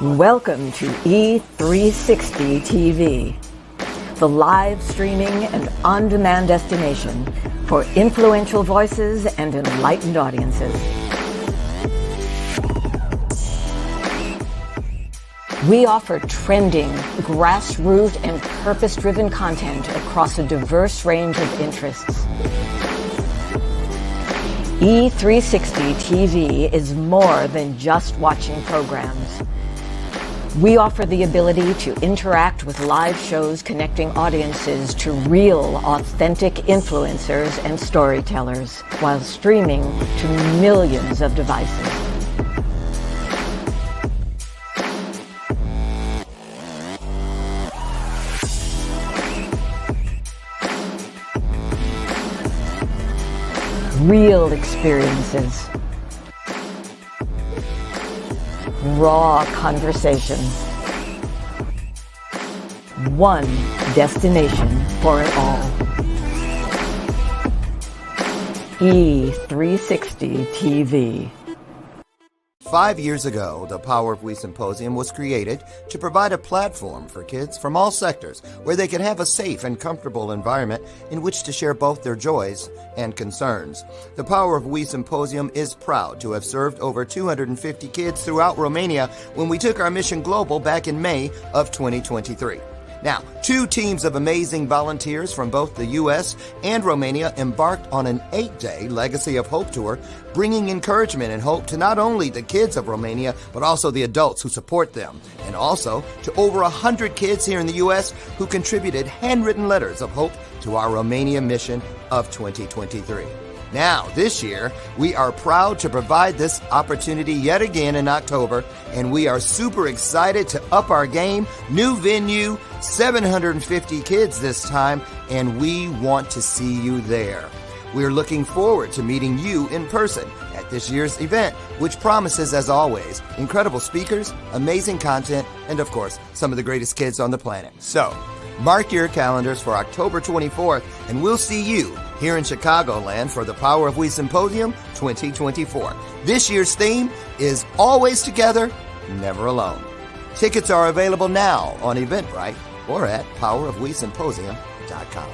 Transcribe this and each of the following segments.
Welcome to E360 TV, the live streaming and on-demand destination for influential voices and enlightened audiences. We offer trending, grassroots, and purpose-driven content across a diverse range of interests. E360 TV is more than just watching programs. We offer the ability to interact with live shows connecting audiences to real, authentic influencers and storytellers while streaming to millions of devices. Real experiences. Raw conversation. One destination for it all. E360 TV. 5 years ago, the Power of We Symposium was created to provide a platform for kids from all sectors where they can have a safe and comfortable environment in which to share both their joys and concerns. The Power of We Symposium is proud to have served over 250 kids throughout Romania when we took our mission global back in May of 2023. Now, 2 teams of amazing volunteers from both the U.S. and Romania embarked on an 8-day Legacy of Hope tour, bringing encouragement and hope to not only the kids of Romania, but also the adults who support them, and also to over 100 kids here in the U.S. who contributed handwritten letters of hope to our Romania mission of 2023. Now, this year, we are proud to provide this opportunity yet again in October, and we are super excited to up our game. New venue, 750 kids this time, and we want to see you there. We're looking forward to meeting you in person at this year's event, which promises, as always, incredible speakers, amazing content, and of course, some of the greatest kids on the planet. So, mark your calendars for October 24th, and we'll see you here in Chicagoland for the Power of We Symposium 2024. This year's theme is Always Together, Never Alone. Tickets are available now on Eventbrite or at powerofwesymposium.com.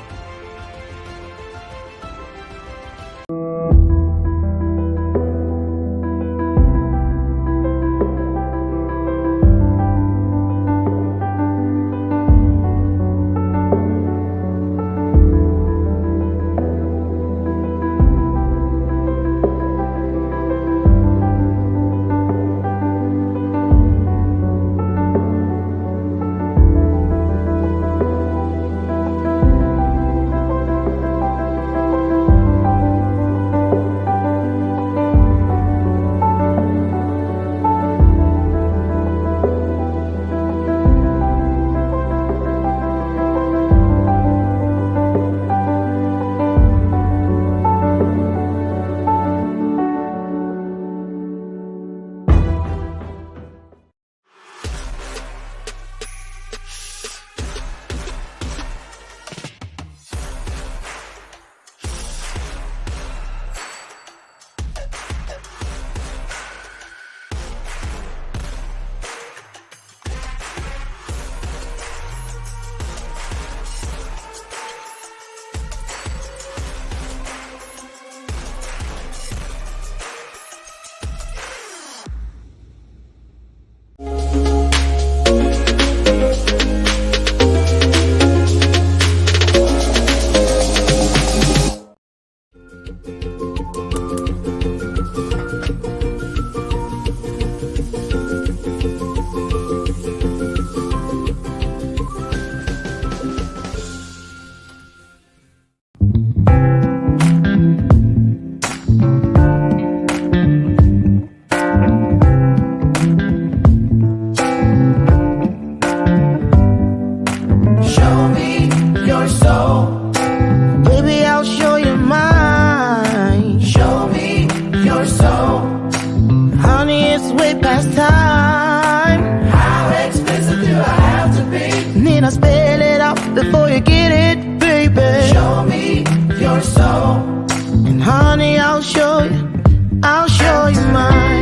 I spell it out before you get it, baby. Show me your soul, and honey, I'll show you mine.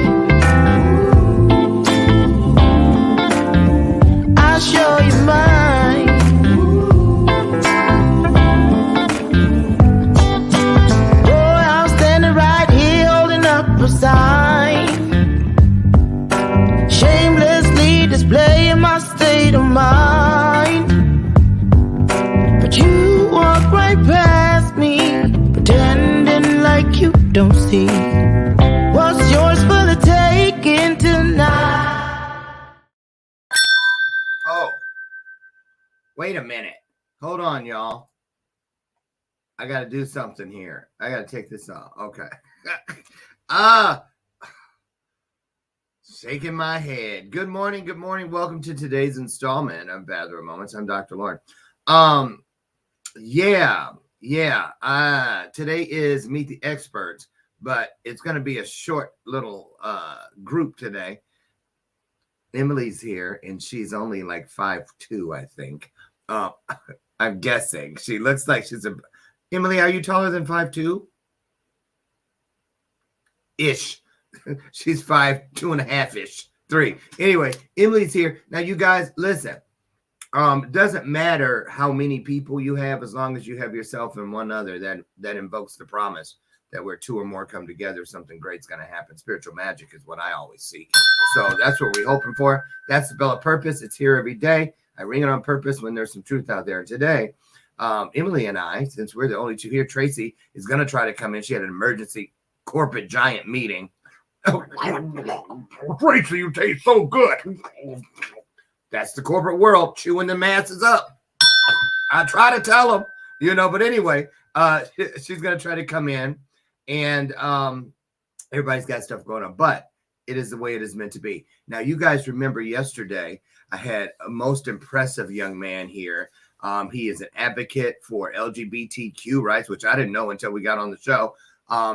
fine. Shamelessly displaying my state of mind. But you walk right past me, pretending like you don't see what's yours for the taking tonight. Oh, wait a minute. Hold on, y'all. I got to do something here. I got to take this off. Okay. Shaking my head. Good morning. Good morning. Welcome to today's installment of Bathrobe Moments. I'm Dr. Lauren. Today is Meet the Experts, but it's going to be a short little group today. Emily's here, and she's only like 5'2", I think. I'm guessing. She looks like she's a... Emily, are you taller than 5'2"? Ish. She's 2.5-ish, 3. Anyway, Emily's here. Now, you guys, listen. It doesn't matter how many people you have, as long as you have yourself and one other. That invokes the promise that where 2 or more come together, something great's going to happen. Spiritual magic is what I always see. So that's what we're hoping for. That's the bell of purpose. It's here every day. I ring it on purpose when there's some truth out there. Today, Emily and I, since we're the only 2 here, Tracy is going to try to come in. She had an emergency corporate giant meeting. Tracy, you taste so good. That's the corporate world, chewing the masses up. I try to tell them, but anyway, she's going to try to come in, and everybody's got stuff going on, but it is the way it is meant to be. Now, you guys remember yesterday, I had a most impressive young man here. He is an advocate for LGBTQ rights, which I didn't know until we got on the show.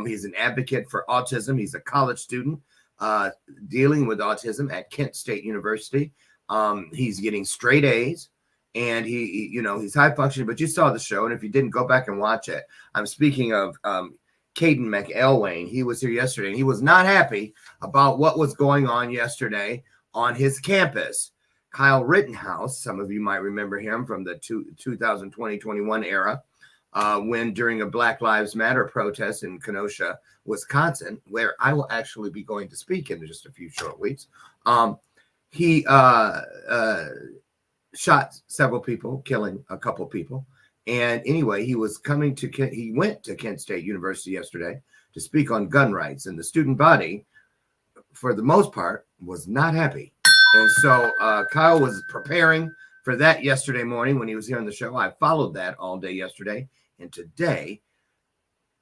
He's an advocate for autism. He's a college student dealing with autism at Kent State University. He's getting straight A's, and he's high functioning, but you saw the show. And if you didn't, go back and watch it. I'm speaking of Caden McElwain. He was here yesterday, and he was not happy about what was going on yesterday on his campus. Kyle Rittenhouse, some of you might remember him from the 2020-21 era, when during a Black Lives Matter protest in Kenosha, Wisconsin, where I will actually be going to speak in just a few short weeks, he shot several people, killing a couple people. And anyway, he went to Kent State University yesterday to speak on gun rights, and the student body, for the most part, was not happy. And so Kyle was preparing for that yesterday morning when he was here on the show. I followed that all day yesterday. And today,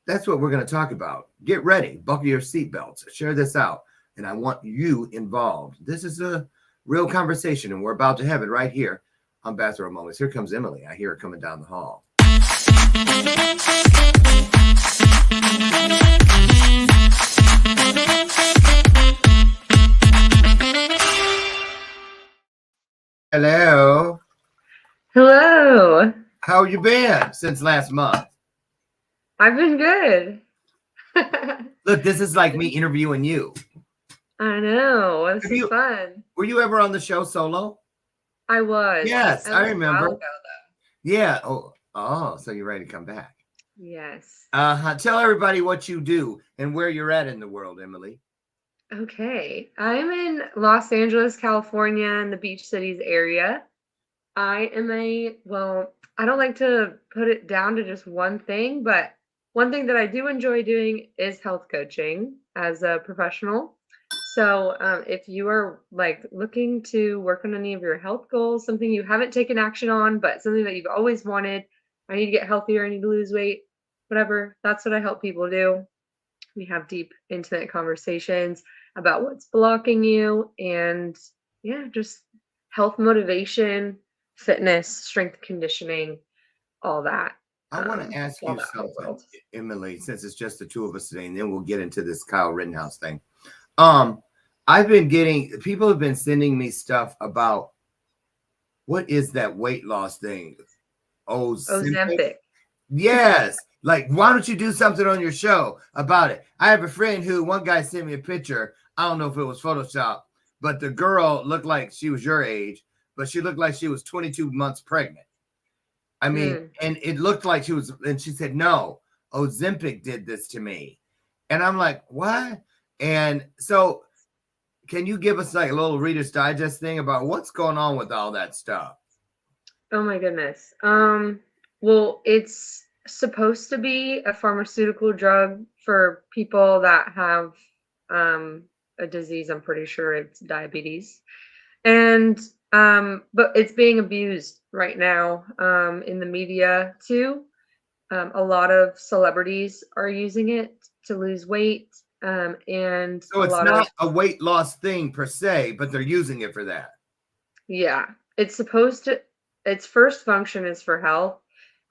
that's what we're going to talk about. Get ready. Buckle your seatbelts. Share this out. And I want you involved. This is a real conversation, and we're about to have it right here on Bathrobe Moments. Here comes Emily. I hear her coming down the hall. Hello. Hello. How you been since last month? I've been good. Look, this is like me interviewing you. I know. This is fun. Were you ever on the show solo? I was. Yes, I remember. A while ago, yeah. Oh, so you're ready to come back? Yes. Tell everybody what you do and where you're at in the world, Emily. Okay. I'm in Los Angeles, California, in the Beach Cities area. I am I don't like to put it down to just one thing, but one thing that I do enjoy doing is health coaching as a professional. So if you are looking to work on any of your health goals, something you haven't taken action on, but something that you've always wanted, I need to get healthier, I need to lose weight, whatever, that's what I help people do. We have deep, intimate conversations about what's blocking you, and just health motivation, fitness, strength conditioning, all that. I want to ask you something, Emily, since it's just the 2 of us today, and then we'll get into this Kyle Rittenhouse thing. People have been sending me stuff about, what is that weight loss thing? Ozempic. Yes. Why don't you do something on your show about it? I have a friend one guy sent me a picture. I don't know if it was Photoshop, but the girl looked like she was your age, but she looked like she was 22 months pregnant. I mean, and it looked like and she said, no, Ozempic did this to me. And I'm like, what? And so, can you give us like a little Reader's Digest thing about what's going on with all that stuff? Oh my goodness. Well, it's supposed to be a pharmaceutical drug for people that have a disease. I'm pretty sure it's diabetes. And but it's being abused right now in the media too. A lot of celebrities are using it to lose weight. And So a it's lot of not a weight loss thing per se, but they're using it for that. Yeah, it's supposed to, its first function is for health.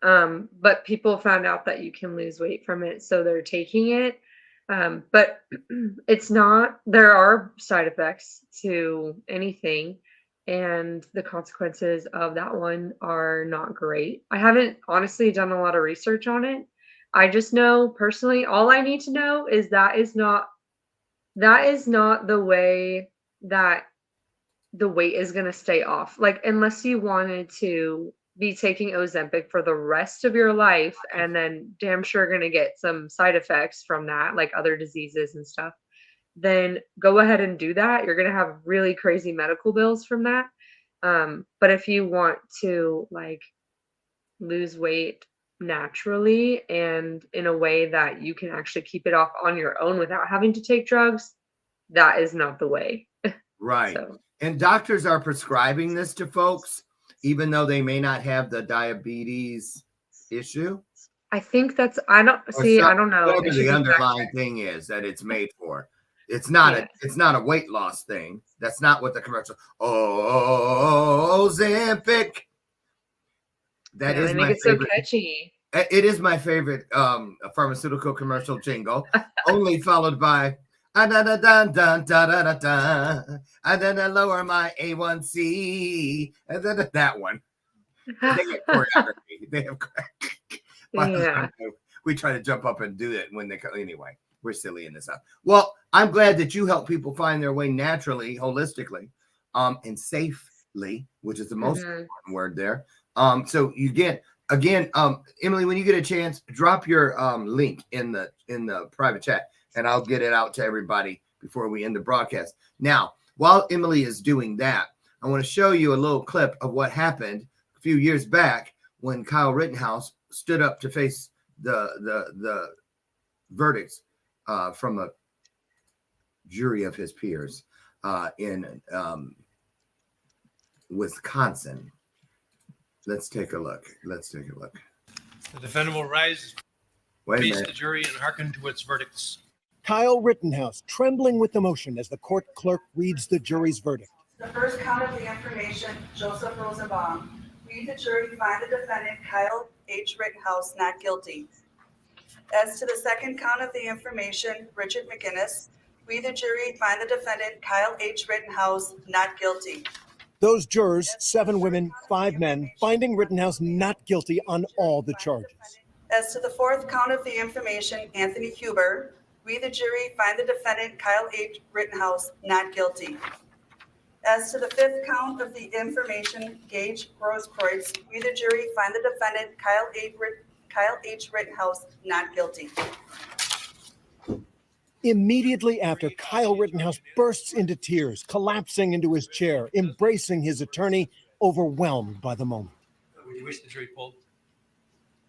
But people found out that you can lose weight from it, so they're taking it. But it's not, there are side effects to anything, and the consequences of that one are not great. I haven't honestly done a lot of research on it. I just know personally, all I need to know is that is not the way that the weight is going to stay off. Like, unless you wanted to be taking Ozempic for the rest of your life and then damn sure going to get some side effects from that, like other diseases and stuff, then go ahead and do that. You're going to have really crazy medical bills from that. But if you want to like lose weight naturally and in a way that you can actually keep it off on your own without having to take drugs, that is not the way. Right. So And doctors are prescribing this to folks, even though they may not have the diabetes issue. I think that's, I don't Or see, I don't know. whatever It should the be fact underlying checked. thing is that it's made for. It's not Yeah. a weight loss thing. That's not what the commercial. Oh, Ozempic. That Yeah, is they make my it so favorite. catchy. It is my favorite pharmaceutical commercial jingle, only followed by and then I lower my A1C, and then that one. They have choreography. They have. Yeah. We try to jump up and do it when they come. Anyway, we're silly in this house. Well, I'm glad that you help people find their way naturally, holistically, and safely, which is the most Mhm. important word there. So you get again, Emily, when you get a chance, drop your link in the private chat, and I'll get it out to everybody before we end the broadcast. Now, while Emily is doing that, I want to show you a little clip of what happened a few years back when Kyle Rittenhouse stood up to face the verdicts from a jury of his peers in Wisconsin. Let's take a look. The defendant will rise, face the jury, and hearken to its verdicts. Kyle Rittenhouse, trembling with emotion as the court clerk reads the jury's verdict. The first count of the information, Joseph Rosenbaum. We, the jury, find the defendant, Kyle H. Rittenhouse, not guilty. As to the second count of the information, Richard McGinnis, we, the jury, find the defendant, Kyle H. Rittenhouse, not guilty. Those jurors, 7 women, 5 men, finding Rittenhouse not guilty on all the charges. As to the fourth count of the information, Anthony Huber, we, the jury, find the defendant, Kyle H. Rittenhouse, not guilty. As to the fifth count of the information, Gage Grosskreutz, we, the jury, find the defendant, Kyle H. Rittenhouse, not guilty. Immediately after, Kyle Rittenhouse bursts into tears, collapsing into his chair, embracing his attorney, overwhelmed by the moment. Would you wish the jury pulled?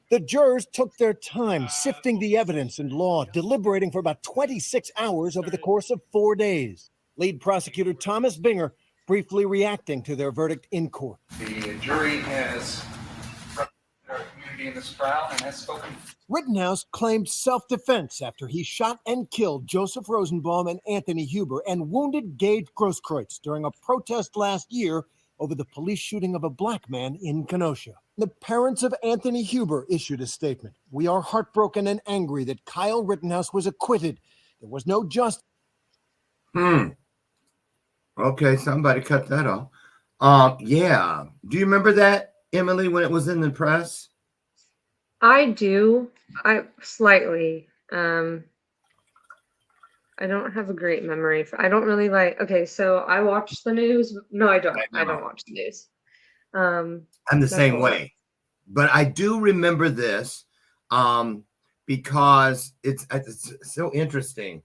The jurors took their time sifting the evidence and law, deliberating for about 26 hours over the course of 4 days. Lead prosecutor Thomas Binger briefly reacting to their verdict in court. The jury has their community in this trial and has spoken. Rittenhouse claimed self-defense after he shot and killed Joseph Rosenbaum and Anthony Huber and wounded Gage Grosskreutz during a protest last year over the police shooting of a black man in Kenosha. The parents of Anthony Huber issued a statement. We are heartbroken and angry that Kyle Rittenhouse was acquitted. There was no justice. Okay, somebody cut that off. Yeah. Do you remember that, Emily, when it was in the press? I do. I slightly. I don't have a great memory. I don't really like. Okay, so I watch the news. No, I don't. I don't watch the news. I'm the same way, but I do remember this because it's so interesting.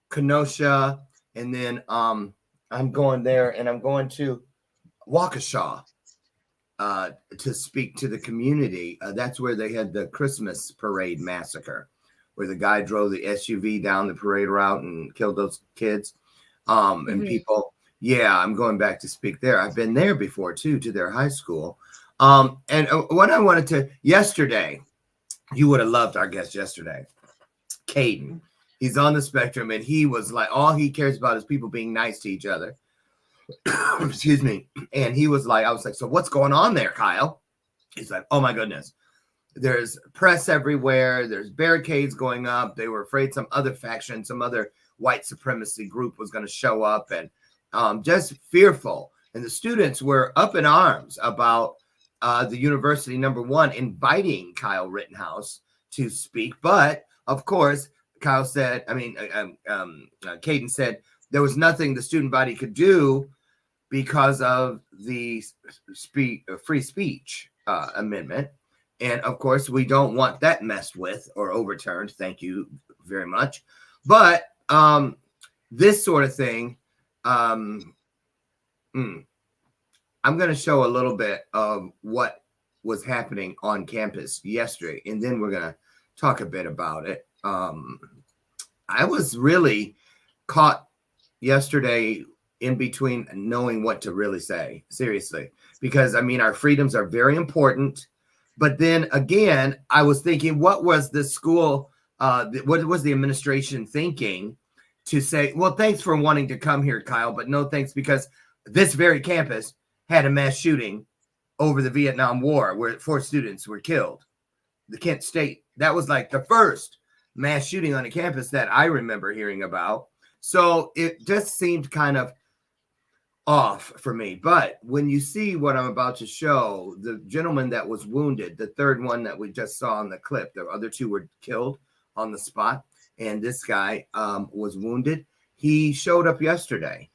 Kenosha, and then I'm going there, and I'm going to Waukesha to speak to the community. That's where they had the Christmas parade massacre, where the guy drove the SUV down the parade route and killed those kids and people. Yeah, I'm going back to speak there. I've been there before too, to their high school. And what I wanted to yesterday, you would have loved our guest yesterday, Caden. He's on the spectrum, and he was like, all he cares about is people being nice to each other. Excuse me. And he was like, I was like, so what's going on there, Kyle? He's like, oh my goodness. There's press everywhere. There's barricades going up. They were afraid some other faction, some other white supremacy group was going to show up, and just fearful. And the students were up in arms about the university, number one, inviting Kyle Rittenhouse to speak. But of course, Kyle said, Caden said there was nothing the student body could do because of the free speech amendment. And of course, we don't want that messed with or overturned. Thank you very much. But this sort of thing, I'm going to show a little bit of what was happening on campus yesterday, and then we're going to talk a bit about it. I was really caught yesterday in between knowing what to really say, seriously, because our freedoms are very important. But then again, I was thinking, what was the school, what was the administration thinking to say, well, thanks for wanting to come here, Kyle, but no thanks, because this very campus had a mass shooting over the Vietnam War where 4 students were killed. The Kent State, that was like the first mass shooting on a campus that I remember hearing about. So it just seemed kind of off for me. But when you see what I'm about to show, the gentleman that was wounded, the third one that we just saw in the clip, the other 2 were killed on the spot, and this guy was wounded. He showed up yesterday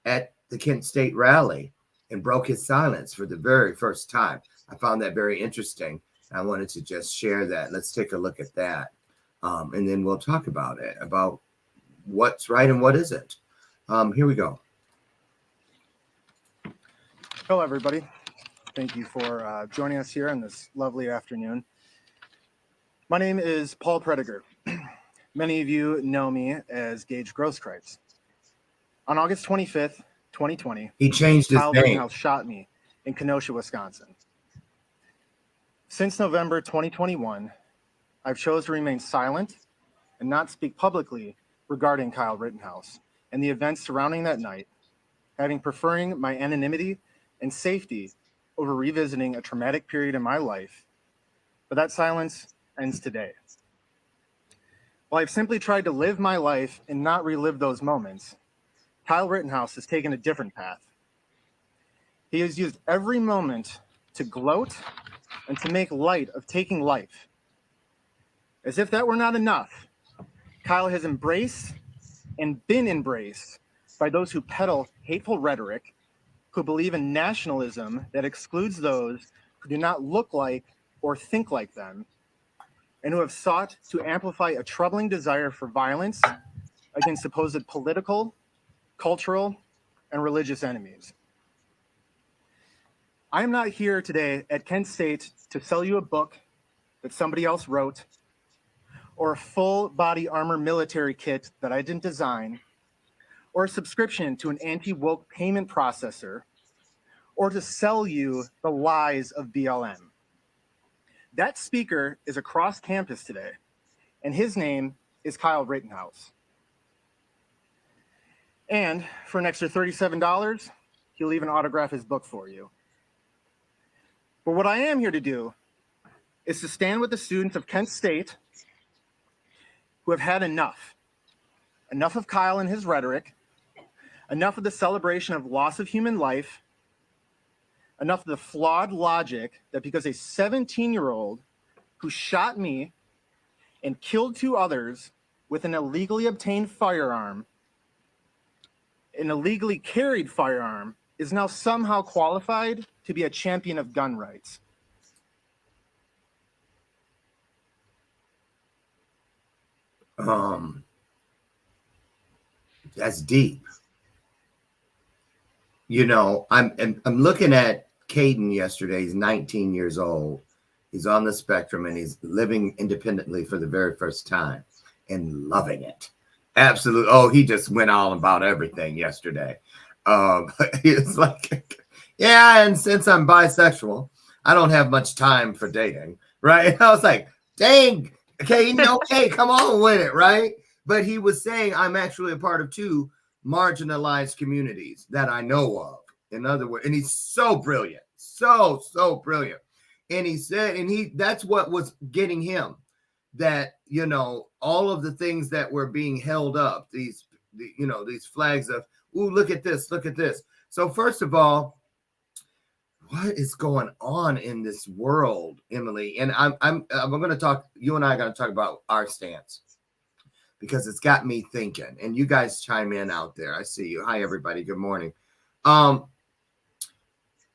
at the Kent State rally and broke his silence for the very first time. I found that very interesting. I wanted to just share that. Let's take a look at that. And then we'll talk about it, about what's right and what isn't. Here we go. Hello, everybody. Thank you for joining us here on this lovely afternoon. My name is Paul Prediger. Many of you know me as Gage Grosskreutz. On August 25th, 2020, he changed his Kyle name. Rittenhouse shot me in Kenosha, Wisconsin. Since November 2021, I've chosen to remain silent and not speak publicly regarding Kyle Rittenhouse and the events surrounding that night, preferring my anonymity and safety over revisiting a traumatic period in my life. But that silence ends today. While I've simply tried to live my life and not relive those moments, Kyle Rittenhouse has taken a different path. He has used every moment to gloat and to make light of taking life. As if that were not enough, Kyle has embraced and been embraced by those who peddle hateful rhetoric, who believe in nationalism that excludes those who do not look like or think like them, and who have sought to amplify a troubling desire for violence against supposed political, cultural, and religious enemies. I am not here today at Kent State to sell you a book that somebody else wrote, or a full body armor military kit that I didn't design, or a subscription to an anti-woke payment processor, or to sell you the lies of BLM. That speaker is across campus today, and his name is Kyle Rittenhouse. And for an extra $37, he'll even autograph his book for you. But what I am here to do is to stand with the students of Kent State who have had enough. Enough of Kyle and his rhetoric, enough of the celebration of loss of human life, enough of the flawed logic that because a 17-year-old who shot me and killed 2 others with an illegally obtained firearm, an illegally carried firearm, is now somehow qualified to be a champion of gun rights. That's deep. You know, I'm looking at Caden yesterday. He's 19 years old. He's on the spectrum and he's living independently for the very first time and loving it. Absolutely. Oh, he just went all about everything yesterday. It's like, yeah, and since I'm bisexual, I don't have much time for dating, right? I was like, dang, okay, no, hey, come on with it, right? But he was saying I'm actually a part of two marginalized communities that I know of. In other words, and he's so brilliant, so brilliant. And he said, and that's what was getting him, that, you know, all of the things that were being held up, these flags of, ooh, look at this, look at this. So first of all, what is going on in this world, Emily? And I'm going to talk, you and I are going to talk about our stance, because it's got me thinking, and you guys chime in out there. I see you. Hi, everybody. Good morning.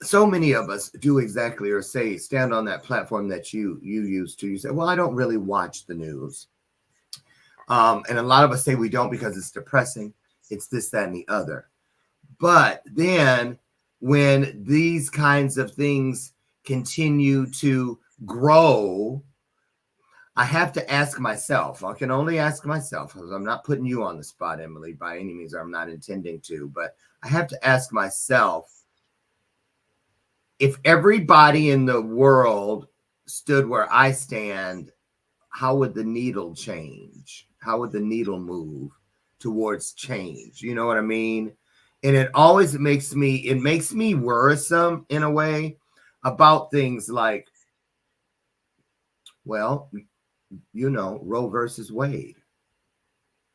So many of us do exactly, or say, stand on that platform that you used to. You say, well, I don't really watch the news. And a lot of us say we don't because it's depressing. It's this, that, and the other. But then when these kinds of things continue to grow, I have to ask myself, I can only ask myself, because I'm not putting you on the spot, Emily, by any means. I'm not intending to, but I have to ask myself, if everybody in the world stood where I stand, how would the needle change? How would the needle move towards change? You know what I mean? And it always makes me worrisome in a way about things like, well, you know, Roe versus Wade,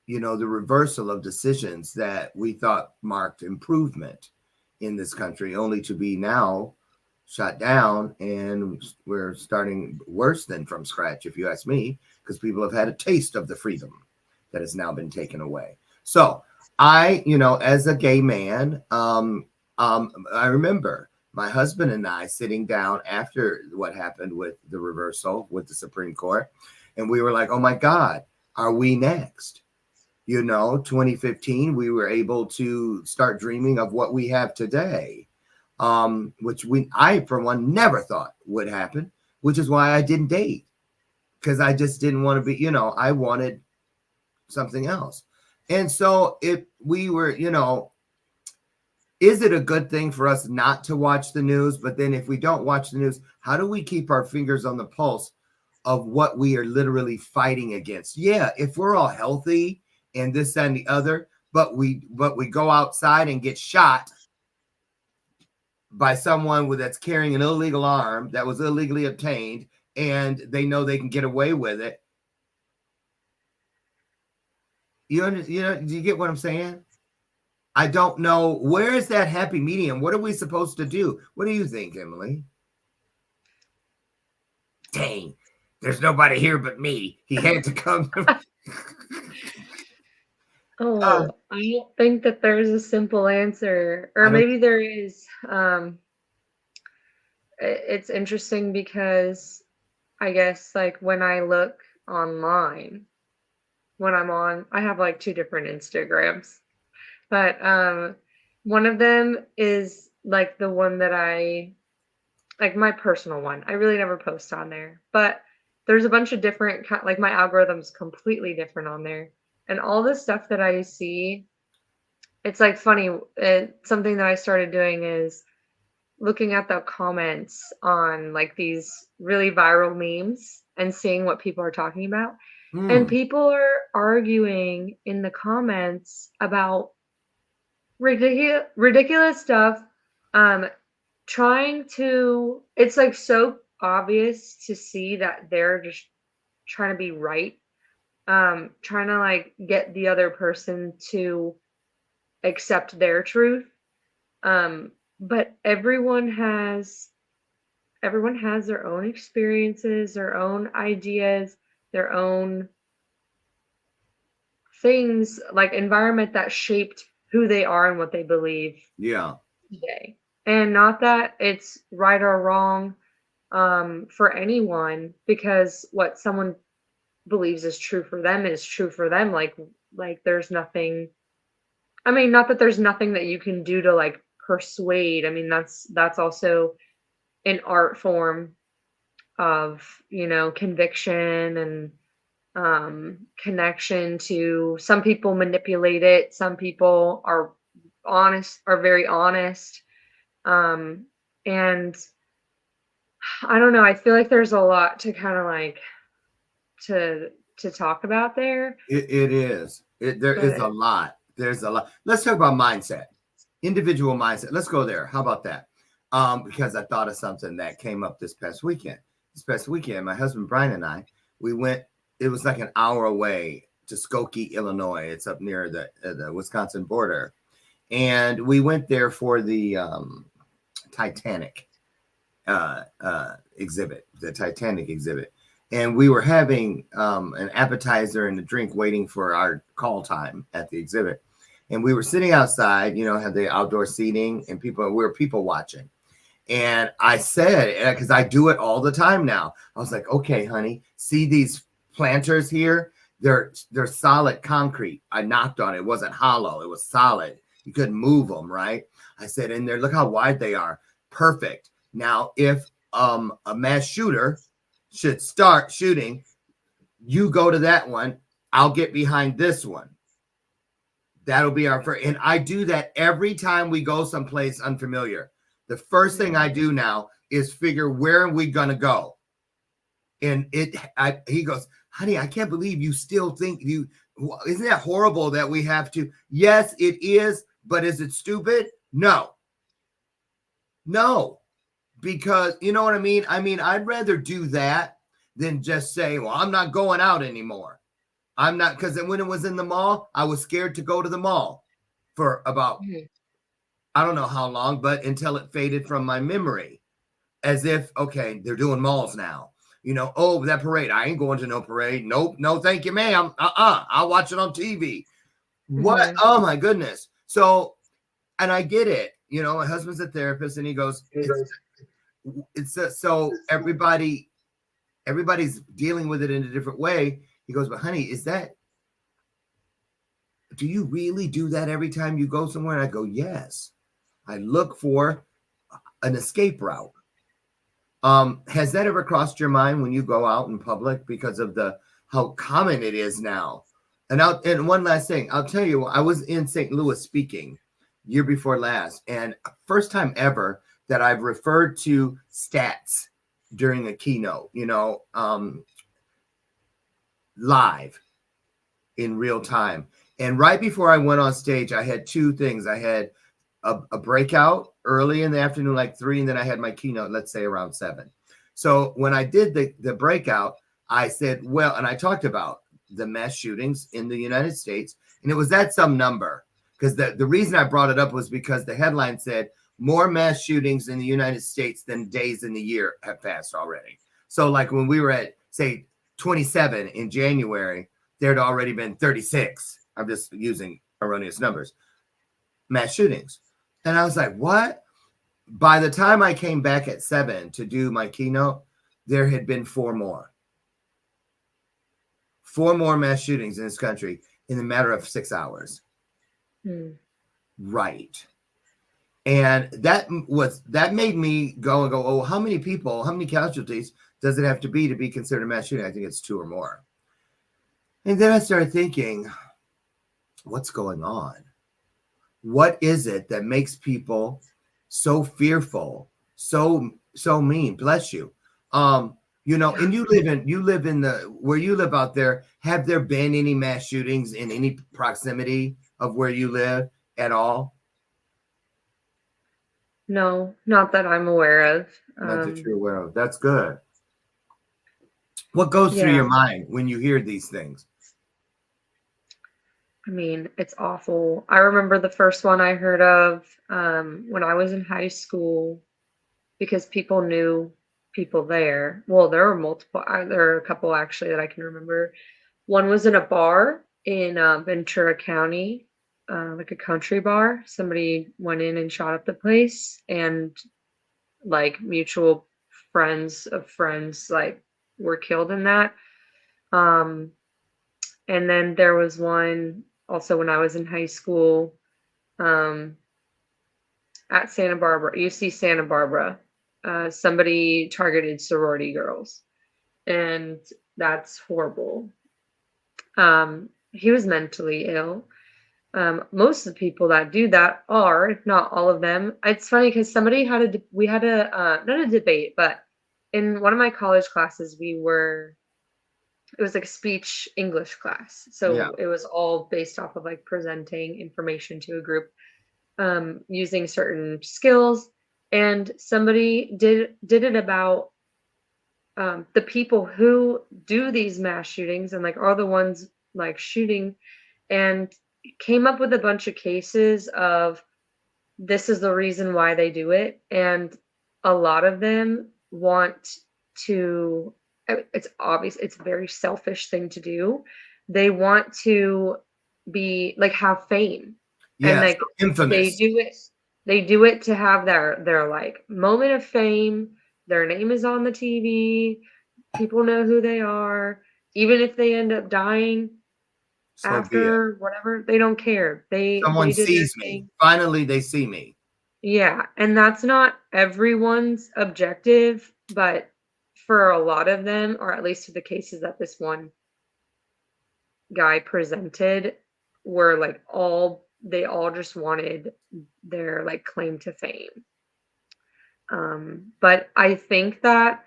you know, the reversal of decisions that we thought marked improvement in this country, only to be now shut down. And we're starting worse than from scratch, if you ask me, because people have had a taste of the freedom that has now been taken away. So I, you know, as a gay man, I remember my husband and I sitting down after what happened with the reversal with the Supreme Court, and we were like, oh my God, are we next? You know, 2015, we were able to start dreaming of what we have today, which I, for one, never thought would happen, which is why I didn't date, because I just didn't want to be, you know, I wanted something else. And so if we were, you know, is it a good thing for us not to watch the news? But then if we don't watch the news, how do we keep our fingers on the pulse of what we are literally fighting against? Yeah, if we're all healthy and this and the other, but we go outside and get shot by someone that's carrying an illegal arm that was illegally obtained, and they know they can get away with it. You know, do you get what I'm saying? I don't know. Where is that happy medium? What are we supposed to do? What do you think, Emily? Dang, there's nobody here but me. He had to come. I don't think that there's a simple answer, or maybe there is. It's interesting because I guess like when I look online, I have like two different Instagrams, but one of them is like the one that like my personal one. I really never post on there, but there's a bunch of different like my algorithm's completely different on there, and all the stuff that I see, it's like funny. Something that I started doing is looking at the comments on like these really viral memes and seeing what people are talking about. And people are arguing in the comments about ridiculous stuff. It's like so obvious to see that they're just trying to be right. Trying to like get the other person to accept their truth. But everyone has their own experiences, their own ideas, their own things, like environment that shaped who they are and what they believe today. And not that it's right or wrong for anyone, because what someone believes is true for them is true for them. Like there's nothing I mean, not that there's nothing that you can do to like persuade. I mean, that's also an art form of, conviction and connection to some people manipulate it. Some people are very honest. And I don't know. I feel like there's a lot to kind of like to talk about there. It is. There is a lot. There's a lot. Let's talk about mindset, individual mindset. Let's go there. How about that? Because I thought of something that came up this past weekend. My husband Brian and I, we went. It was like an hour away to Skokie, Illinois. It's up near the Wisconsin border, and we went there for the Titanic exhibit, the Titanic exhibit. And we were having an appetizer and a drink waiting for our call time at the exhibit. And we were sitting outside, had the outdoor seating, and we were people watching. And I said, because I do it all the time now, I was like, okay, honey, see these planters here? They're solid concrete. I knocked on it. It wasn't hollow. It was solid. You couldn't move them, right? I said, and look how wide they are. Perfect. Now, if a mass shooter should start shooting, you go to that one. I'll get behind this one. That'll be our first. And I do that every time we go someplace unfamiliar. The first thing I do now is figure where are we going to go. And he goes, honey, I can't believe you still think isn't that horrible that we have to? Yes, it is. But is it stupid? No. Because you know what I mean? I mean, I'd rather do that than just say, well, I'm not going out anymore. I'm not, because when it was in the mall, I was scared to go to the mall for about, I don't know how long, but until it faded from my memory. As if, okay, they're doing malls now. Oh, that parade. I ain't going to no parade. Nope. No, thank you, ma'am. I'll watch it on TV. What? Oh, my goodness. So, and I get it. My husband's a therapist, and he goes, so everybody's dealing with it in a different way. He goes, but honey, do you really do that every time you go somewhere? And I go, yes. I look for an escape route. Has that ever crossed your mind when you go out in public because of how common it is now? And one last thing, I'll tell you, I was in St. Louis speaking year before last, and first time ever that I've referred to stats during a keynote, live in real time. And right before I went on stage, I had two things. I had a breakout early in the afternoon, like 3, and then I had my keynote, let's say around 7. So when I did the breakout, I said, well, and I talked about the mass shootings in the United States, and it was at some number. Because the reason I brought it up was because the headline said more mass shootings in the United States than days in the year have passed already. So like when we were at, say, 27 in January, there'd already been 36. I'm just using erroneous numbers. Mass shootings. And I was like, what? By the time I came back at 7 to do my keynote, there had been 4 more. 4 more mass shootings in this country in a matter of 6 hours. Right. And that made me go, oh, how many casualties does it have to be considered a mass shooting? I think it's 2 or more. And then I started thinking, what's going on? What is it that makes people so fearful, so mean? Bless you. And you live in where you live out there. Have there been any mass shootings in any proximity of where you live at all? No, not that I'm aware of. Not that you're aware of. That's good. What goes through your mind when you hear these things? I mean, it's awful. I remember the first one I heard of when I was in high school, because people knew people there. Well, there were multiple. There are a couple actually that I can remember. One was in a bar in Ventura County, like a country bar. Somebody went in and shot up the place, and like mutual friends of friends like were killed in that. And then there was one also when I was in high school at Santa Barbara, UC Santa Barbara. Somebody targeted sorority girls, and that's horrible. He was mentally ill. Most of the people that do that are, if not all of them. It's funny because we had a not a debate, but in one of my college classes, it was like a speech English class. So it was all based off of like presenting information to a group, using certain skills. And somebody did it about the people who do these mass shootings and like are the ones like shooting, and came up with a bunch of cases of this is the reason why they do it. And a lot of them want to, it's obvious, it's a very selfish thing to do. They want to be like have fame. And like infamous. They do it to have their like moment of fame. Their name is on the TV. People know who they are. Even if they end up dying after whatever, they don't care. Someone they did sees their me. thing. Finally, they see me. Yeah, and that's not everyone's objective, but for a lot of them, or at least for the cases that this one guy presented, were like they all just wanted their like claim to fame. But I think that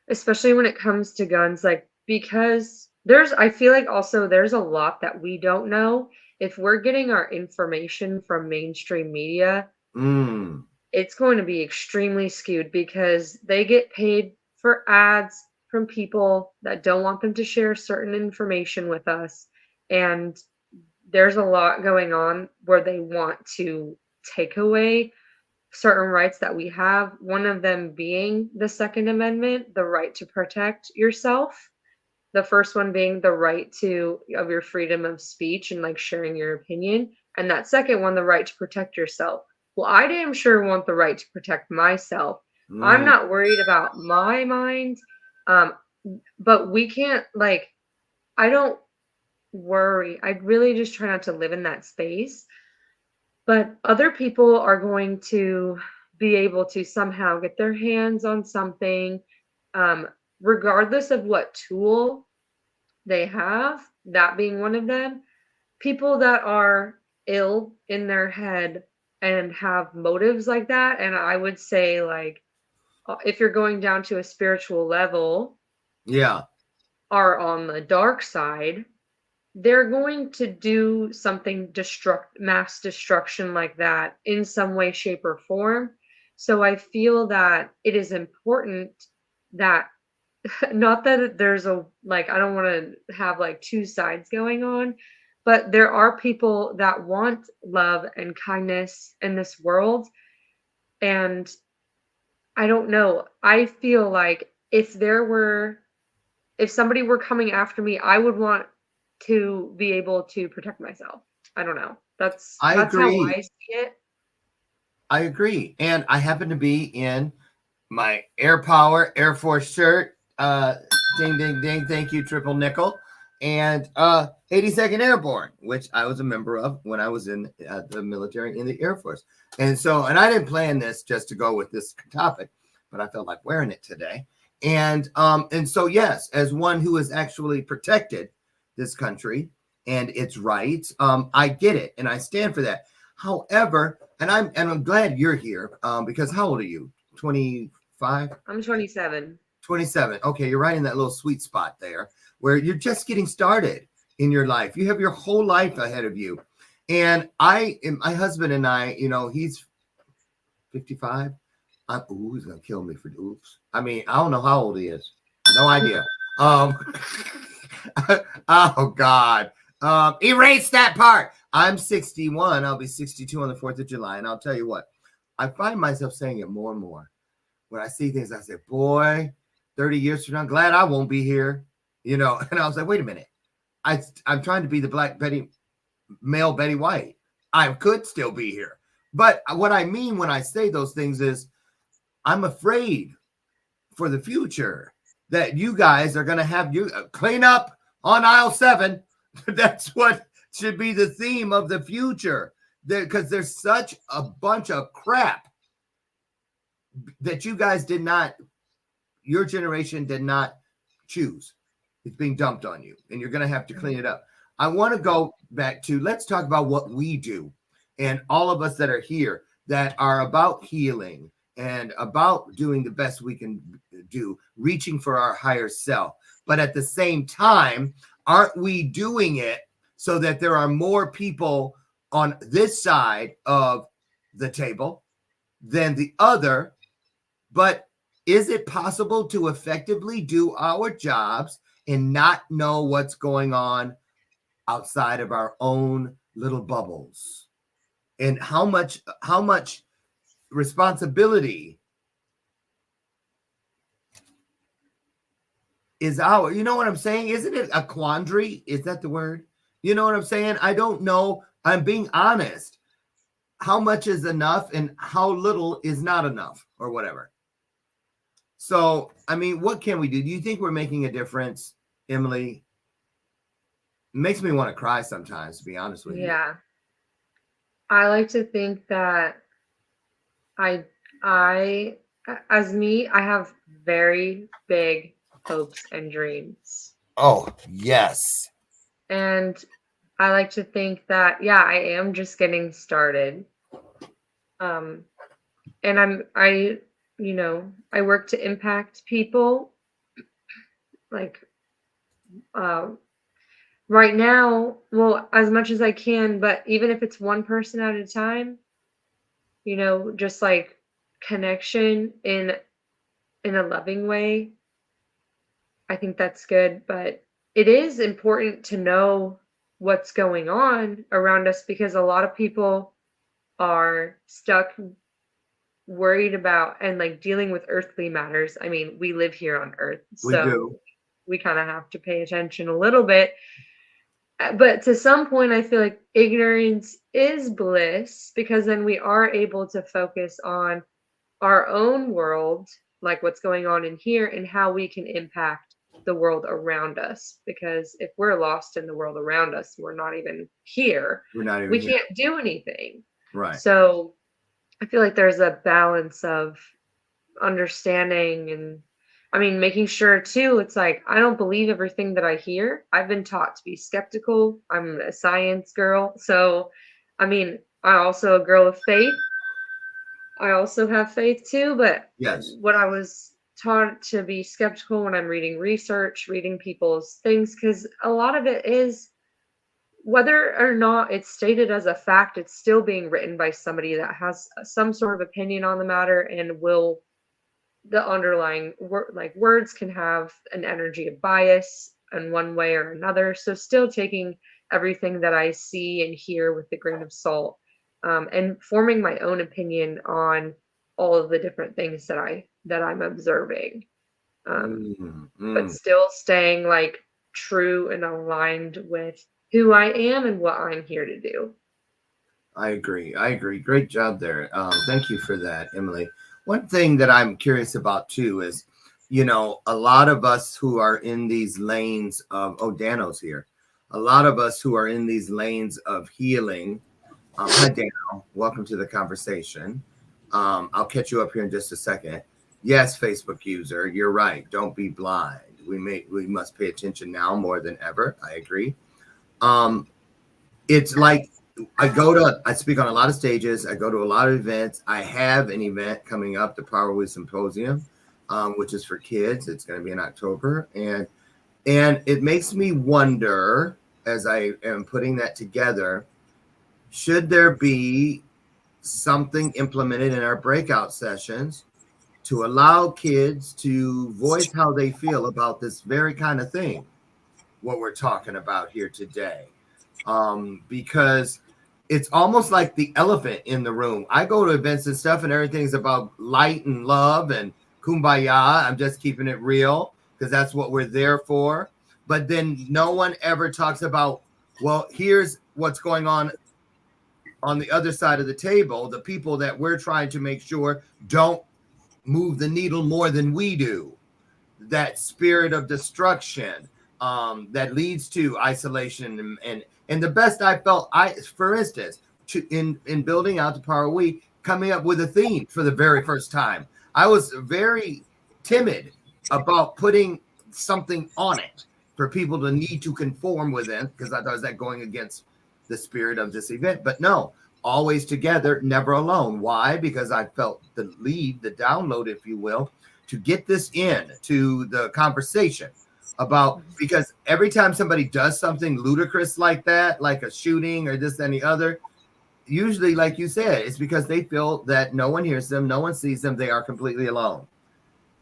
especially when it comes to guns, like because I feel like also there's a lot that we don't know. If we're getting our information from mainstream media, it's going to be extremely skewed because they get paid for ads from people that don't want them to share certain information with us. And there's a lot going on where they want to take away certain rights that we have, one of them being the Second Amendment, the right to protect yourself. The first one being the right of your freedom of speech and like sharing your opinion. And that second one, the right to protect yourself. Well, I damn sure want the right to protect myself. I'm not worried about my mind. But we can't I don't worry. I really just try not to live in that space. But other people are going to be able to somehow get their hands on something, regardless of what tool they have, that being one of them. People that are ill in their head and have motives like that, and I would say, like, if you're going down to a spiritual level, are on the dark side, they're going to do something mass destruction like that in some way, shape, or form. So I feel that it is important that not that there's I don't want to have like two sides going on, but there are people that want love and kindness in this world. And I don't know. I feel like if somebody were coming after me, I would want to be able to protect myself. I don't know. That's how I see it. I agree. And I happen to be in my Air Power Air Force shirt. Ding, ding, ding. Thank you, Triple Nickel. And 82nd Airborne, which I was a member of when I was in the military in the Air Force. And I didn't plan this just to go with this topic, but I felt like wearing it today. And so, yes, as one who has actually protected this country and its rights, I get it, and I stand for that. However, and I'm glad you're here because how old are you? 25? I'm 27. 27. Okay, you're right in that little sweet spot there where you're just getting started in your life. You have your whole life ahead of you. And my husband and I, he's 55. He's gonna kill me for oops. I mean, I don't know how old he is. No idea. Oh God. Erase that part. I'm 61. I'll be 62 on the 4th of July. And I'll tell you what, I find myself saying it more and more. When I see things, I say, boy, 30 years from now, I'm glad I won't be here. And I was like, wait a minute. I'm trying to be the male Betty White. I could still be here. But what I mean when I say those things is I'm afraid for the future that you guys are going to have you clean up on aisle 7. That's what should be the theme of the future. because there's such a bunch of crap that you guys did not, your generation did not choose. It's being dumped on you, and you're going to have to clean it up. I want to go back to, let's talk about what we do, and all of us that are here that are about healing and about doing the best we can do, reaching for our higher self. But at the same time, aren't we doing it so that there are more people on this side of the table than the other? But is it possible to effectively do our jobs and not know what's going on outside of our own little bubbles? And how much responsibility is our, you know what I'm saying? Isn't it a quandary? Is that the word? You know what I'm saying? I don't know. I'm being honest. How much is enough and how little is not enough or whatever? So, I mean, what can we do? Do you think we're making a difference, Emily? It makes me want to cry sometimes, to be honest with you. Yeah. I like to think that I, as me, I have very big hopes and dreams. Oh, yes. And I like to think that, yeah, I am just getting started. And I work to impact people. Like, right now, well, as much as I can, but even if it's one person at a time, just like connection in a loving way, I think that's good. But it is important to know what's going on around us, because a lot of people are stuck, worried about, and like dealing with earthly matters. I mean, we live here on earth, so we kind of have to pay attention a little bit. But to some point, I feel like ignorance is bliss, because then we are able to focus on our own world, like what's going on in here and how we can impact the world around us. Because if we're lost in the world around us, we're not even here. We can't do anything. Right. So I feel like there's a balance of understanding, and I mean, making sure too, it's like, I don't believe everything that I hear. I've been taught to be skeptical. I'm a science girl. So, I mean, I'm also a girl of faith. I also have faith too, but yes, what I was taught to be skeptical when I'm reading research, reading people's things, because a lot of it is, whether or not it's stated as a fact, it's still being written by somebody that has some sort of opinion on the matter, and will, the underlying words can have an energy of bias in one way or another. So still taking everything that I see and hear with a grain of salt, and forming my own opinion on all of the different things that I'm observing, but still staying like true and aligned with who I am and what I'm here to do. I agree. Great job there. Thank you for that, Emily. One thing that I'm curious about too is, a lot of us who are in these lanes of, Dano's here. A lot of us who are in these lanes of healing. Hi, Dano. Welcome to the conversation. I'll catch you up here in just a second. Yes, Facebook user, you're right. Don't be blind. We must pay attention now more than ever. I agree. It's like, I speak on a lot of stages. I go to a lot of events. I have an event coming up, the Powerfully Symposium, which is for kids. It's going to be in October. And it makes me wonder, as I am putting that together, should there be something implemented in our breakout sessions to allow kids to voice how they feel about this very kind of thing, what we're talking about here today? Because it's almost like the elephant in the room. I go to events and stuff, and everything's about light and love and kumbaya. I'm just keeping it real because that's what we're there for. But then no one ever talks about, well, here's what's going on the other side of the table, the people that we're trying to make sure don't move the needle more than we do. That spirit of destruction that leads to isolation and the best I felt, for instance, in building out the Power We, coming up with a theme for the very first time. I was very timid about putting something on it for people to need to conform within, because I thought, is that going against the spirit of this event? But no, always together, never alone. Why? Because I felt the lead, the download, if you will, to get this in to the conversation about, because every time somebody does something ludicrous like that, like a shooting or this and the other, usually, like you said, it's because they feel that no one hears them, no one sees them, they are completely alone.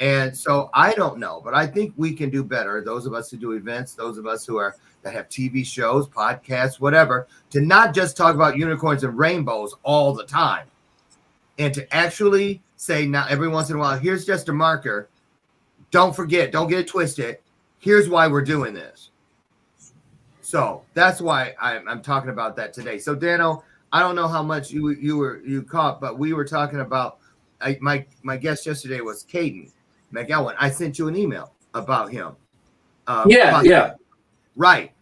And so I don't know, but I think we can do better. Those of us who do events, those of us that have TV shows, podcasts, whatever, to not just talk about unicorns and rainbows all the time, and to actually say, now every once in a while, here's just a marker. Don't forget, don't get it twisted. Here's why we're doing this. So that's why I'm talking about that today. So Dano, I don't know how much you caught, but we were talking about my guest yesterday was Caden McElwain. I sent you an email about him. Yeah. Right.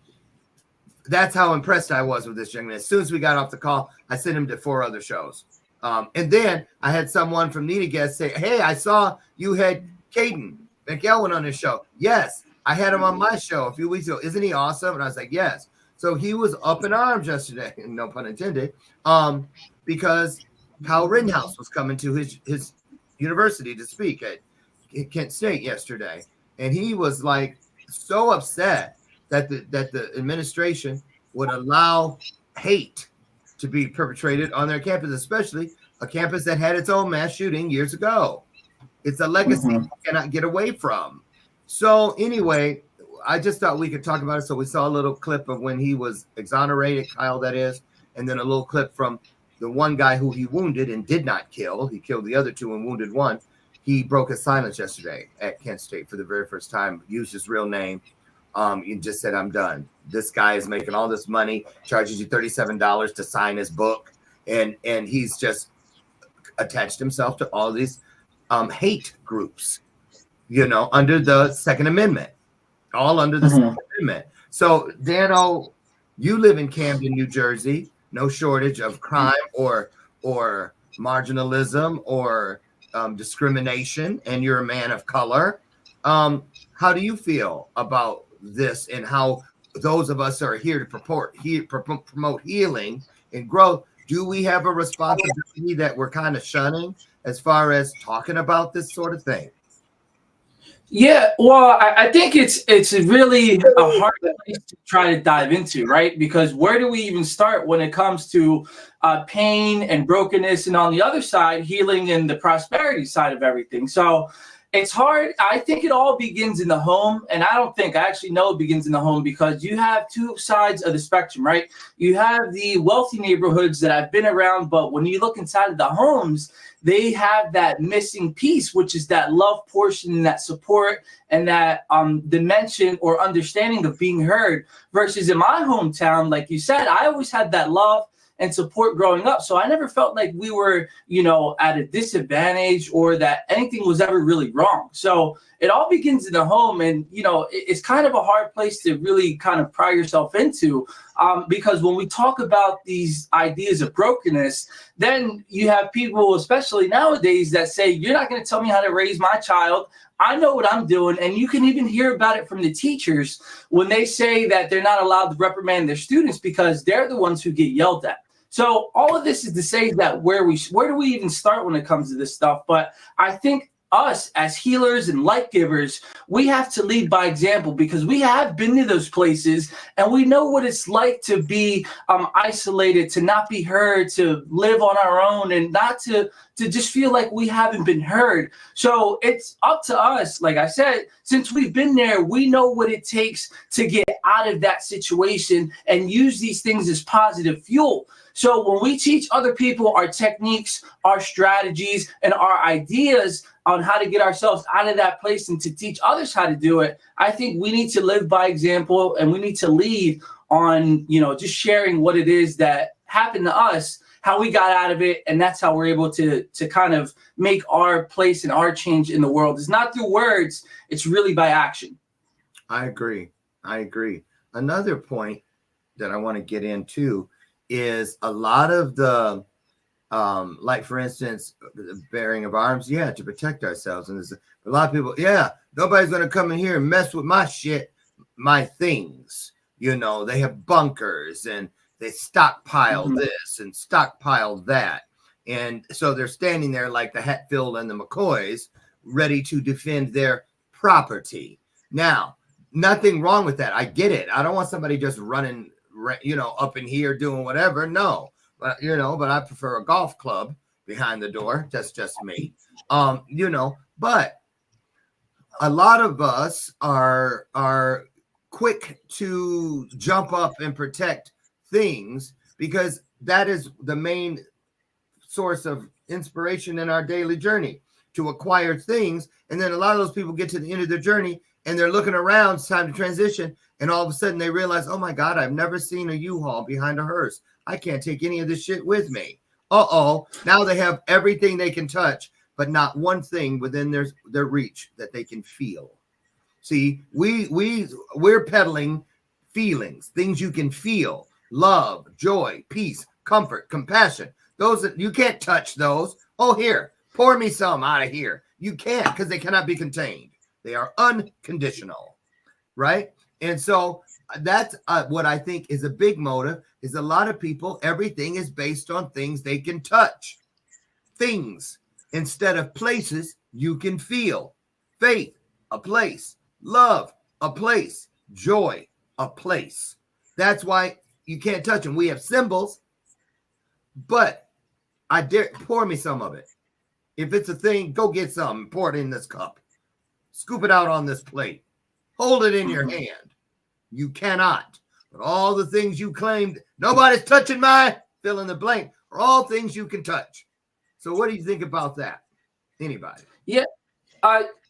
That's how impressed I was with this young man. As soon as we got off the call, I sent him to 4 other shows. And then I had someone from Nita Guest say, hey, I saw you had Caden McElwain on his show. Yes, I had him on my show a few weeks ago. Isn't he awesome? And I was like, yes. So he was up in arms yesterday, no pun intended, because Kyle Rittenhouse was coming to his university to speak at Kent State yesterday. And he was like so upset that the administration would allow hate to be perpetrated on their campus, especially a campus that had its own mass shooting years ago. It's a legacy you cannot get away from. So anyway, I just thought we could talk about it. So we saw a little clip of when he was exonerated, Kyle, that is, and then a little clip from the one guy who he wounded and did not kill. He killed the other 2 and wounded 1. He broke his silence yesterday at Kent State for the very first time, used his real name. He just said, I'm done. This guy is making all this money, charges you $37 to sign his book. And he's just attached himself to all these hate groups, under the Second Amendment, all under the Second Amendment. So, Dano, you live in Camden, New Jersey, no shortage of crime or marginalism or discrimination, and you're a man of color. How do you feel about this and how those of us are here to promote healing and growth? Do we have a responsibility that we're kind of shunning as far as talking about this sort of thing? Yeah, well, I think it's really a hard place to try to dive into, right? Because where do we even start when it comes to pain and brokenness, and on the other side, healing and the prosperity side of everything? So it's hard. I think it all begins in the home, and I actually know it begins in the home, because you have 2 sides of the spectrum, right? You have the wealthy neighborhoods that I've been around, but when you look inside of the homes, they have that missing piece, which is that love portion and that support and that dimension or understanding of being heard. Versus in my hometown, like you said, I always had that love and support growing up. So I never felt like we were, at a disadvantage or that anything was ever really wrong. So it all begins in the home. And, it's kind of a hard place to really kind of pry yourself into, because when we talk about these ideas of brokenness, then you have people, especially nowadays, that say, you're not going to tell me how to raise my child. I know what I'm doing. And you can even hear about it from the teachers when they say that they're not allowed to reprimand their students because they're the ones who get yelled at. So all of this is to say that where do we even start when it comes to this stuff? But I think us as healers and light givers, we have to lead by example, because we have been to those places and we know what it's like to be isolated, to not be heard, to live on our own, and not to just feel like we haven't been heard. So it's up to us. Like I said, since we've been there, we know what it takes to get out of that situation and use these things as positive fuel. So when we teach other people our techniques, our strategies, and our ideas on how to get ourselves out of that place and to teach others how to do it, I think we need to live by example, and we need to lead on, just sharing what it is that happened to us, how we got out of it, and that's how we're able to kind of make our place and our change in the world. It's not through words, it's really by action. I agree. Another point that I want to get into is a lot of the like for instance, the bearing of arms, yeah, to protect ourselves. And there's a lot of people, yeah, nobody's gonna come in here and mess with my shit, my things. You know, they have bunkers and they stockpile this and stockpile that. And so they're standing there like the Hatfield and the McCoys, ready to defend their property. Now, nothing wrong with that. I get it. I don't want somebody just running, up in here doing whatever. No, but but I prefer a golf club behind the door. That's just me. But a lot of us are quick to jump up and protect things because that is the main source of inspiration in our daily journey to acquire things. And then a lot of those people get to the end of their journey and they're looking around, it's time to transition. And all of a sudden they realize, oh my God, I've never seen a U-Haul behind a hearse. I can't take any of this shit with me. Now they have everything they can touch, but not one thing within their reach that they can feel. See, we're peddling feelings, things you can feel, love, joy, peace, comfort, compassion. Those that you can't touch those. Oh, here, pour me some out of here. You can't because they cannot be contained. They are unconditional, right? And so that's what I think is a big motive is a lot of people, everything is based on things they can touch. Things instead of places you can feel. Faith, a place. Love, a place. Joy, a place. That's why you can't touch them. We have symbols, but I dare pour me some of it. If it's a thing, go get some. Pour it in this cup. Scoop it out on this plate. Hold it in your hand. You cannot. But all the things you claimed, nobody's touching my fill in the blank, are all things you can touch. So what do you think about that? Anybody? Yeah.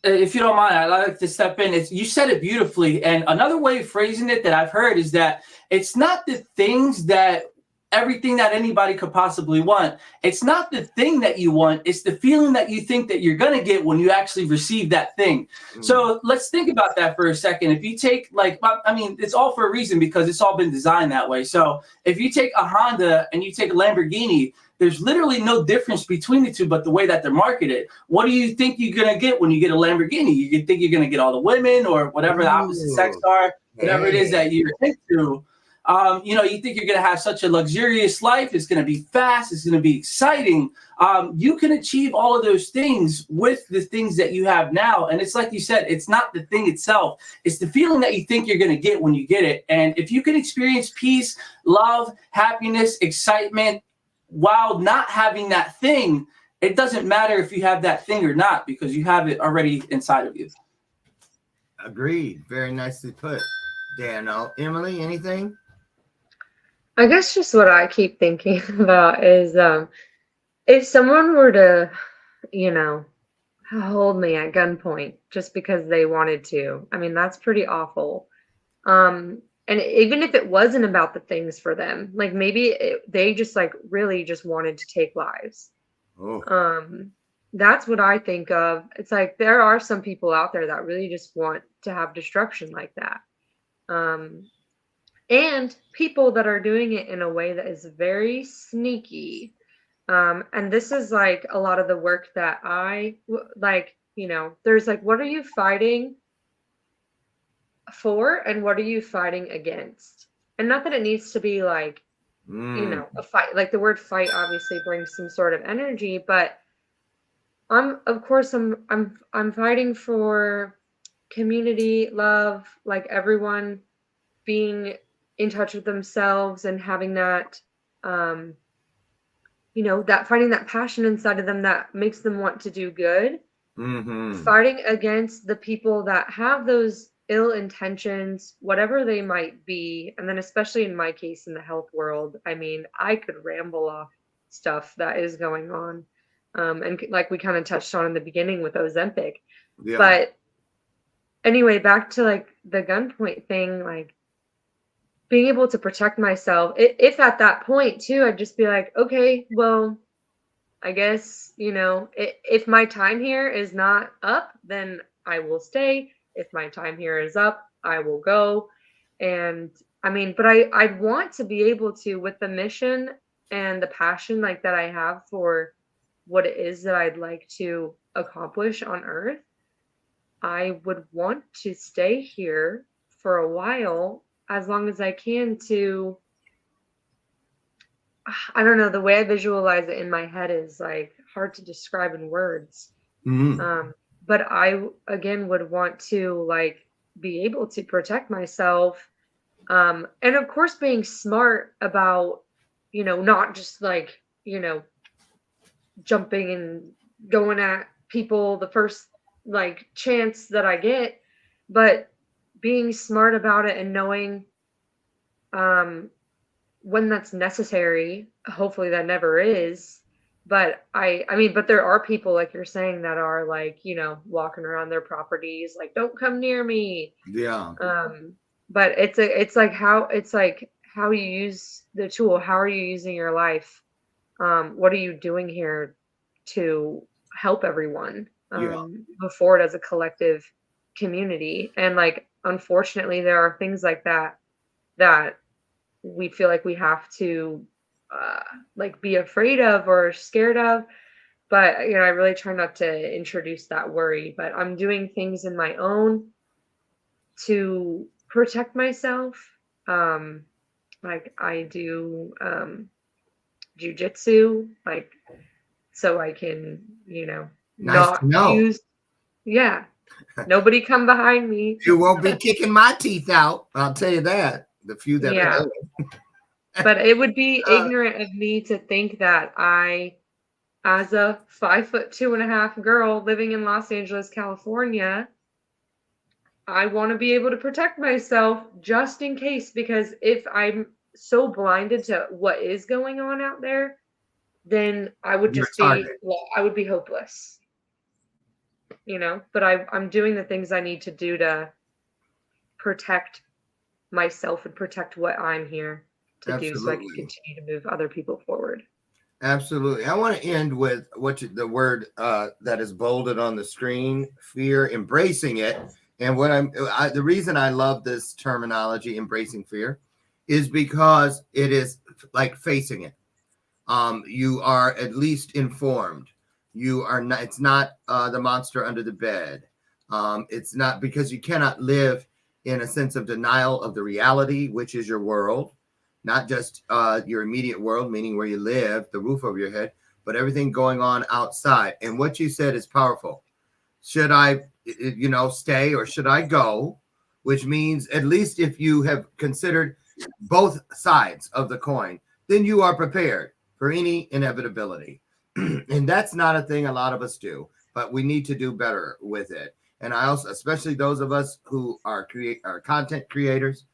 If you don't mind, I'd like to step in. You said it beautifully. And another way of phrasing it that I've heard is that it's not the things that everything that anybody could possibly want. It's not the thing that you want. It's the feeling that you think that you're going to get when you actually receive that thing. So let's think about that for a second. If you take it's all for a reason because it's all been designed that way. So if you take a Honda and you take a Lamborghini, there's literally no difference between the two but the way that they're marketed. What do you think you're going to get when you get a Lamborghini? You think you're going to get all the women or whatever the opposite sex are, whatever it is that you're into. You think you're going to have such a luxurious life. It's going to be fast. It's going to be exciting. You can achieve all of those things with the things that you have now. And it's like you said, it's not the thing itself. It's the feeling that you think you're going to get when you get it. And if you can experience peace, love, happiness, excitement, while not having that thing, it doesn't matter if you have that thing or not because you have it already inside of you. Agreed. Very nicely put, Dano. Emily, anything? I guess just what I keep thinking about is if someone were to, hold me at gunpoint just because they wanted to, I mean, that's pretty awful. And even if it wasn't about the things for them, like maybe they just really just wanted to take lives. That's what I think of. It's like there are some people out there that really just want to have destruction like that. And people that are doing it in a way that is very sneaky. And this is like a lot of the work that I like, there's like, what are you fighting for and what are you fighting against? And not that it needs to be like, a fight. Like the word fight obviously brings some sort of energy, but I'm fighting for community, love, like everyone being in touch with themselves and having that, that finding that passion inside of them that makes them want to do good. Fighting against the people that have those ill intentions, whatever they might be. And then especially in my case in the health world, I mean, I could ramble off stuff that is going on. And like we kind of touched on in the beginning with Ozempic. Yeah. But anyway, back to like the gunpoint thing, like being able to protect myself. If at that point too, I'd just be like, okay, well, I guess, if my time here is not up, then I will stay. If my time here is up, I will go. And I mean, but I'd want to be able to, with the mission and the passion like that I have for what it is that I'd like to accomplish on Earth, I would want to stay here for a while, as long as I can, to, I don't know, the way I visualize it in my head is like hard to describe in words. But I again would want to like be able to protect myself, and of course being smart about, not just like, jumping and going at people the first like chance that I get, but being smart about it and knowing um when that's necessary. Hopefully that never is. But I mean, but there are people like you're saying that are like, walking around their properties like, don't come near me. Yeah. But it's like how you use the tool. How are you using your life? What are you doing here to help everyone, Yeah. move forward as a collective community? And like, unfortunately, there are things like that we feel like we have to like be afraid of or scared of. But I really try not to introduce that worry. But I'm doing things in my own to protect myself. Like I do jujitsu, like so I can, Nice not to know. use. Yeah, nobody come behind me. You won't be kicking my teeth out. I'll tell you that. The few that Yeah. are But it would be ignorant of me to think that I, as a 5'2.5" girl living in Los Angeles, California, I want to be able to protect myself just in case, because if I'm so blinded to what is going on out there, then I would You're just a target. I would be hopeless, but I'm doing the things I need to do to protect myself and protect what I'm here to do, so I can Absolutely. continue to move other people forward. Absolutely. I want to end with the word that is bolded on the screen: fear, embracing it. And the reason I love this terminology, embracing fear, is because it is like facing it. You are at least informed. You are not. It's not the monster under the bed. It's not, because you cannot live in a sense of denial of the reality, which is your world, not just your immediate world, meaning where you live, the roof over your head, but everything going on outside. And what you said is powerful. Should I, stay or should I go? Which means, at least if you have considered both sides of the coin, then you are prepared for any inevitability. And that's not a thing a lot of us do, but we need to do better with it. And I also, especially those of us who are content creators,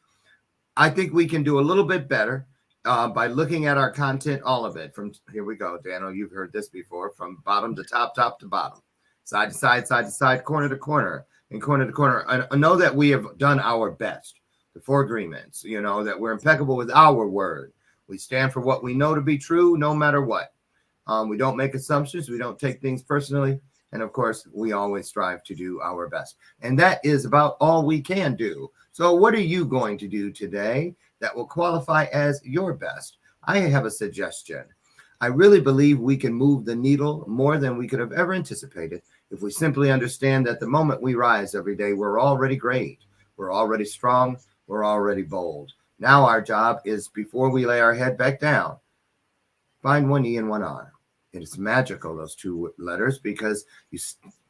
I think we can do a little bit better by looking at our content, all of it. From here we go, Daniel, you've heard this before, from bottom to top, top to bottom, side to side, side to side, corner to corner, and corner to corner. I know that we have done our best. The 4 agreements, that we're impeccable with our word. We stand for what we know to be true, no matter what. We don't make assumptions. We don't take things personally. And of course, we always strive to do our best. And that is about all we can do. So what are you going to do today that will qualify as your best? I have a suggestion. I really believe we can move the needle more than we could have ever anticipated if we simply understand that the moment we rise every day, we're already great. We're already strong. We're already bold. Now our job is, before we lay our head back down, find one E and one R. It's magical, those 2 letters, because you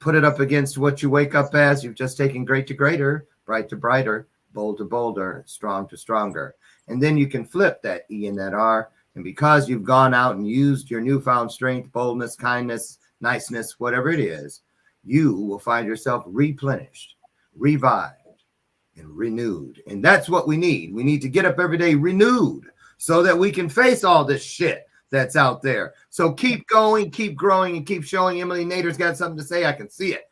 put it up against what you wake up as. You've just taken great to greater, bright to brighter, bold to bolder, strong to stronger. And then you can flip that E and that R. And because you've gone out and used your newfound strength, boldness, kindness, niceness, whatever it is, you will find yourself replenished, revived, and renewed. And that's what we need. We need to get up every day renewed so that we can face all this shit that's out there. So keep going, keep growing, and keep showing. Emily Nader's got something to say. I can see it.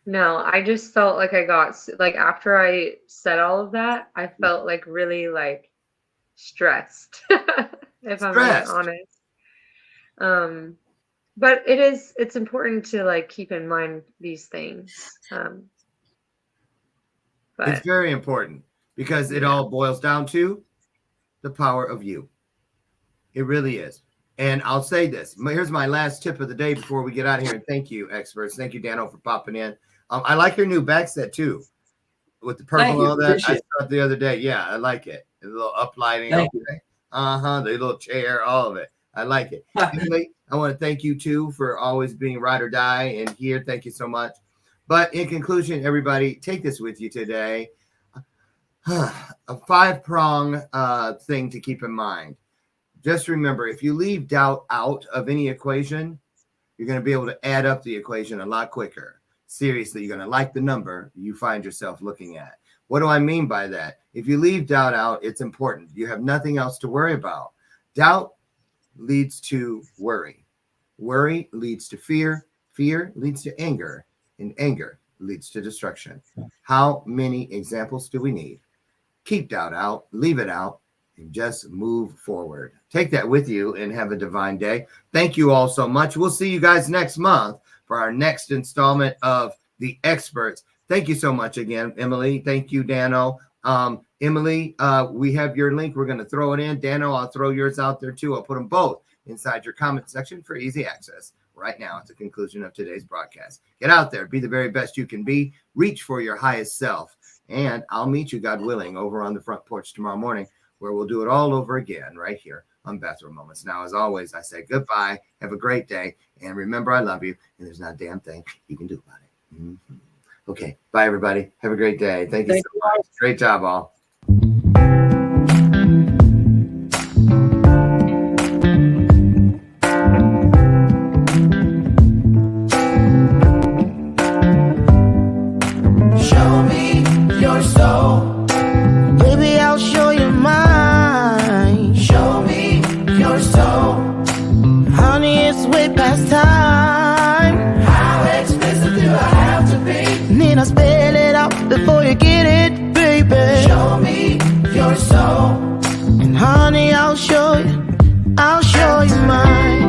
No, I just felt like I got, like, after I said all of that, I felt like really like stressed, if I'm being honest. But it's important to like keep in mind these things. But It's very important because it all boils down to the power of you. It really is. And I'll say this. Here's my last tip of the day before we get out of here. And thank you, experts. Thank you, Dano, for popping in. I like your new back set, too, with the purple and all that. I saw it the other day. Yeah, I like it. A little uplighting. Okay. The little chair, all of it. I like it. Emily, I want to thank you, too, for always being ride or die and here. Thank you so much. But in conclusion, everybody, take this with you today. A 5-prong thing to keep in mind. Just remember, if you leave doubt out of any equation, you're going to be able to add up the equation a lot quicker. Seriously, you're going to like the number you find yourself looking at. What do I mean by that? If you leave doubt out, it's important. You have nothing else to worry about. Doubt leads to worry. Worry leads to fear. Fear leads to anger. And anger leads to destruction. How many examples do we need? Keep doubt out. Leave it out. And just move forward. Take that with you and have a divine day. Thank you all so much. We'll see you guys next month for our next installment of The Experts. Thank you so much again, Emily. Thank you, Dano. Emily, we have your link. We're going to throw it in. Dano, I'll throw yours out there too. I'll put them both inside your comment section for easy access right now at the conclusion of today's broadcast. Get out there. Be the very best you can be. Reach for your highest self. And I'll meet you, God willing, over on the front porch tomorrow morning, where we'll do it all over again right here on Bathrobe Moments. Now, as always, I say goodbye. Have a great day. And remember, I love you. And there's not a damn thing you can do about it. Mm-hmm. Okay. Bye, everybody. Have a great day. Thank you so much. Great job, all. Show me your soul. Baby, I'll show you mine. Show me your soul. Honey, it's way past time. How expensive do I have to be? Need I spell it out before you get it, baby? Show me your soul. And honey, I'll show you mine. I'll show you mine.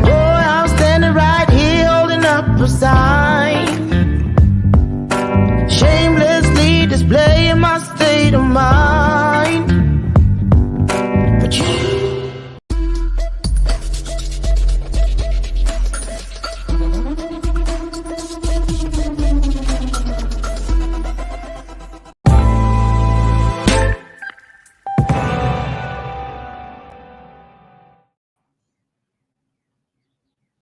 Boy, I'm standing right here holding up a sign, shamelessly displaying my state of mind.